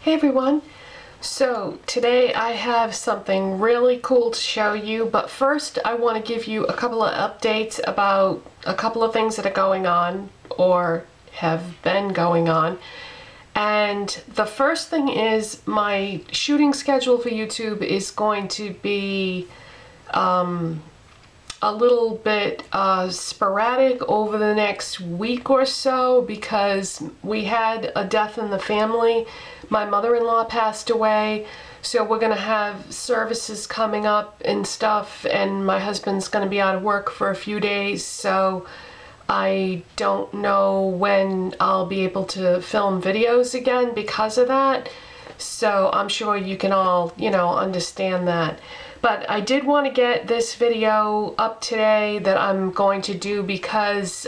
Hey everyone! So today I have something really cool to show you, but first I want to give you a couple of updates about a couple of things that are going on or have been going on. And the first thing is my shooting schedule for YouTube is going to be a little bit sporadic over the next week or so because we had a death in the family. My mother-in-law passed away, so we're gonna have services coming up and stuff, and my husband's gonna be out of work for a few days, so I don't know when I'll be able to film videos again because of that. So I'm sure you can all, understand that. But I did want to get this video up today that I'm going to do because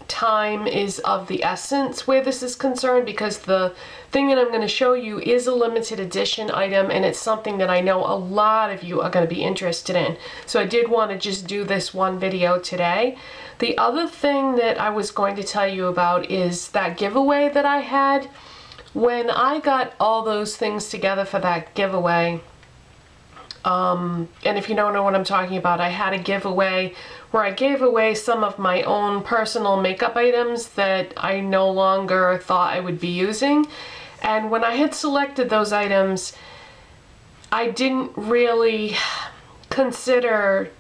time is of the essence where this is concerned, because the thing that I'm going to show you is a limited edition item and it's something that I know a lot of you are going to be interested in. So I did want to just do this one video today. The other thing that I was going to tell you about is that giveaway that I had. When I got all those things together for that giveaway, and if you don't know what I'm talking about, I had a giveaway where I gave away some of my own personal makeup items that I no longer thought I would be using. And when I had selected those items, I didn't really consider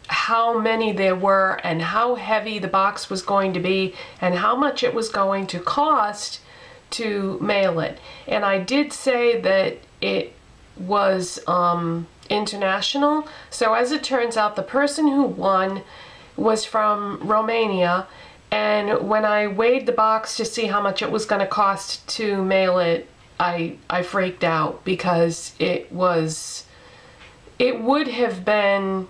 how many there were and how heavy the box was going to be and how much it was going to cost to mail it. And I did say that it was international. So as it turns out, the person who won was from Romania, and when I weighed the box to see how much it was going to cost to mail it, I freaked out because it would have been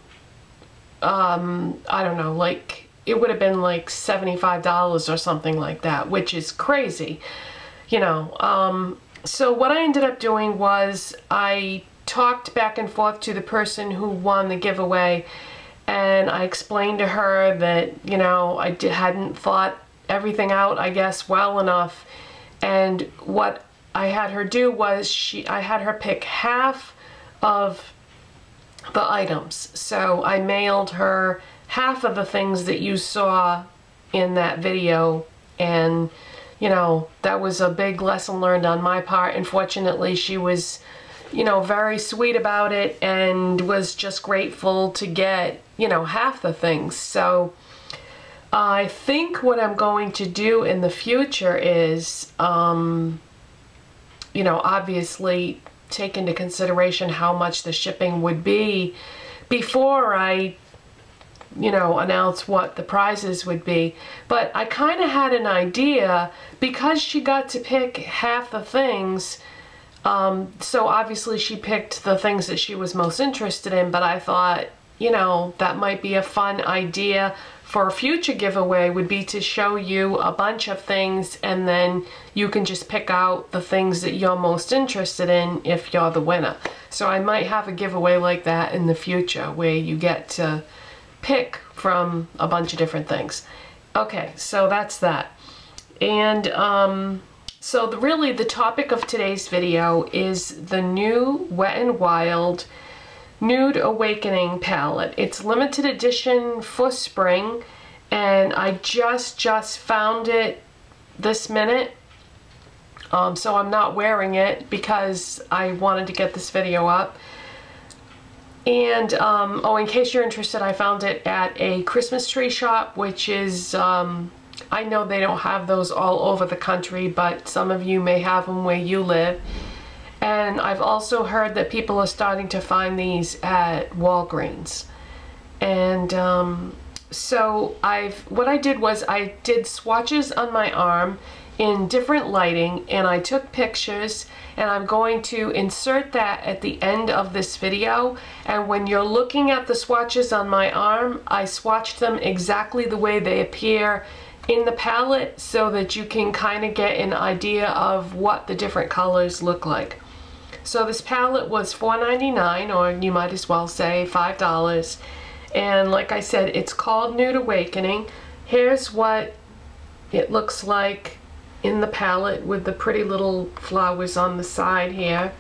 I don't know, like it would have been like $75 or something like that, which is crazy, so what I ended up doing was I talked back and forth to the person who won the giveaway, and I explained to her that, I hadn't thought everything out, I guess, well enough. And what I had her do was I had her pick half of the items. So I mailed her half of the things that you saw in that video, and that was a big lesson learned on my part. Unfortunately, she was very sweet about it and was just grateful to get, half the things. So I think what I'm going to do in the future is, obviously take into consideration how much the shipping would be before I, announce what the prizes would be. But I kind of had an idea because she got to pick half the things. So obviously she picked the things that she was most interested in, but I thought, that might be a fun idea for a future giveaway, would be to show you a bunch of things and then you can just pick out the things that you're most interested in if you're the winner. So I might have a giveaway like that in the future where you get to pick from a bunch of different things. Okay, so that's that. And so really the topic of today's video is the new Wet n Wild Nude Awakening palette. It's limited edition for spring, and I just found it this minute. So I'm not wearing it because I wanted to get this video up. And in case you're interested, I found it at a Christmas tree shop, which is I know they don't have those all over the country, but some of you may have them where you live. And I've also heard that people are starting to find these at Walgreens. And so what I did was I did swatches on my arm in different lighting, and I took pictures, and I'm going to insert that at the end of this video. And when you're looking at the swatches on my arm, I swatched them exactly the way they appear in the palette so that you can kind of get an idea of what the different colors look like. So this palette was $4.99, or you might as well say $5. And like I said, it's called Nude Awakening. Here's what it looks like in the palette with the pretty little flowers on the side here.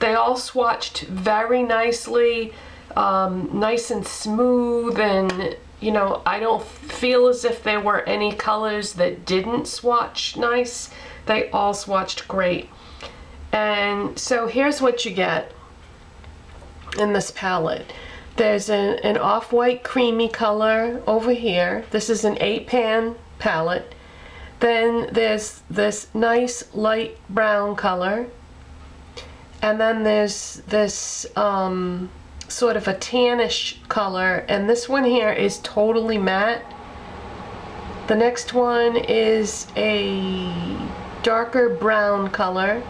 They all swatched very nicely, nice and smooth, and you know, I don't feel as if there were any colors that didn't swatch nice. They all swatched great. And so here's what you get in this palette. There's an off-white creamy color over here. This is an 8-pan palette. Then there's this nice light brown color. And then there's this sort of a tannish color, and this one here is totally matte. The next one is a darker brown color.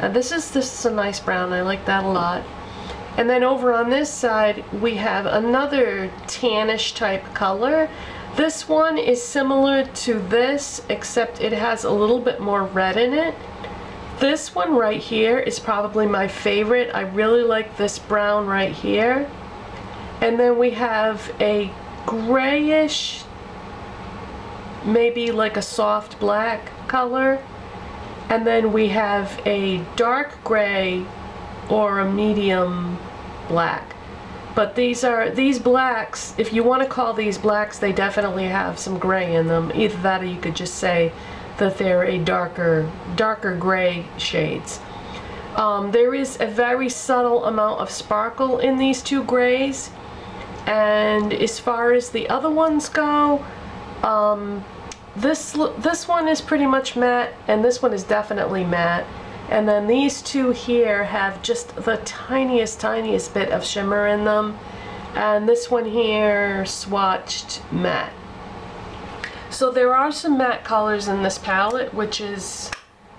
This is a nice brown. I like that a lot. And then over on this side we have another tannish type color. This one is similar to this, except it has a little bit more red in it. This one right here is probably my favorite. I really like this brown right here. And then we have a grayish, maybe like a soft black color. And then we have a dark gray or a medium black. But these blacks, if you want to call these blacks, they definitely have some gray in them. Either that or you could just say that they're a darker gray shades. There is a very subtle amount of sparkle in these two grays, and as far as the other ones go, this one is pretty much matte, and this one is definitely matte, and then these two here have just the tiniest bit of shimmer in them, and this one here swatched matte. So there are some matte colors in this palette, which is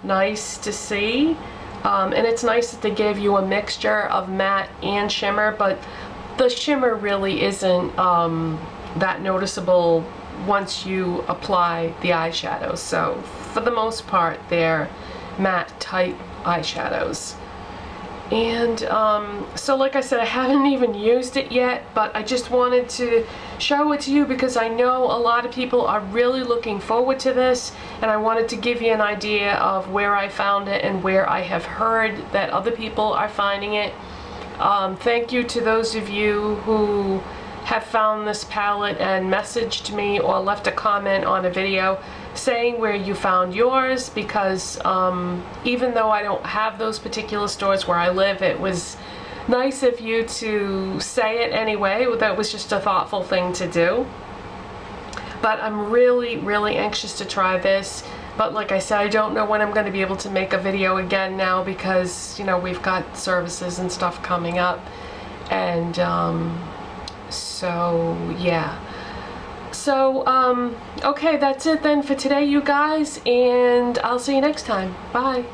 nice to see. And it's nice that they gave you a mixture of matte and shimmer, but the shimmer really isn't that noticeable once you apply the eyeshadows. So for the most part, they're matte type eyeshadows. And so like I said, I haven't even used it yet, but I just wanted to show it to you because I know a lot of people are really looking forward to this, and I wanted to give you an idea of where I found it and where I have heard that other people are finding it. Thank you to those of you who have found this palette and messaged me or left a comment on a video saying where you found yours, because even though I don't have those particular stores where I live, it was nice of you to say it anyway. That was just a thoughtful thing to do. But I'm really anxious to try this. But like I said, I don't know when I'm going to be able to make a video again now, because you know, we've got services and stuff coming up, and so yeah. So okay, that's it then for today, you guys, and I'll see you next time. Bye.